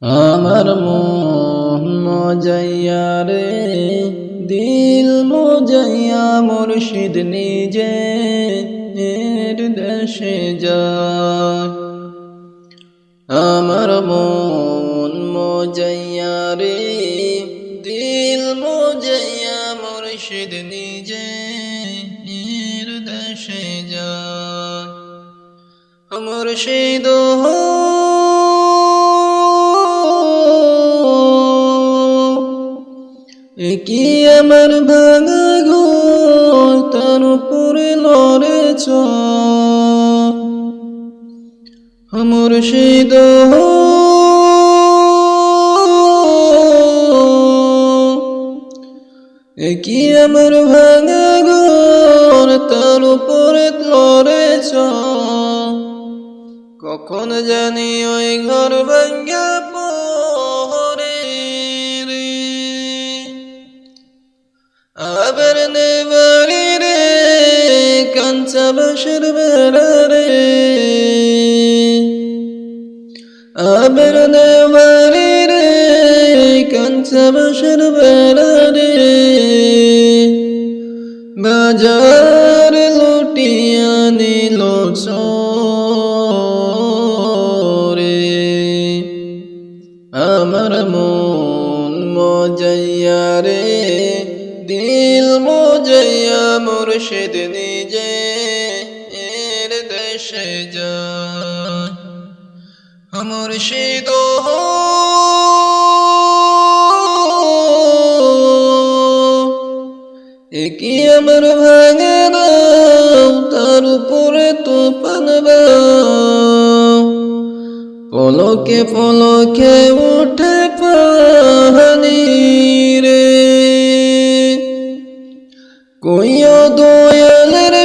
আমার মন মজাইয়া রে দিল মজাইয়া মুর্শিদ নিজে দেশে যায়। আমার মন মজাইয়া রে দিল মজাইয়া মুর্শিদ নিজে দেশে যায়। মুর্শিদ কি আমার ভাঙা ঘর তার উপরে লড়েছ মুর্শিদ। কি আমার ভাঙা ঘর তার উপরে লড়েছ, কখন জানি ওই ঘর ভাঙ্গা পড়ে রে। আবার নেবারি রে কাঞ্চা বাসের বেড়া রে, আবার নেবারি রে কাঞ্চা বাসের বেড়া রে। বাজার লুটিয়া নিল চোরে। আমার মন মজাইয়া রে দিল মজাইয়া মুর্শিদ নিজে দেশে যায়। মুর্শিদ কি আমার ভাঙে দাও তার উপরে তুফান বাও, পলকে পলকে উঠে পাহানি রে। কইও দয়ালের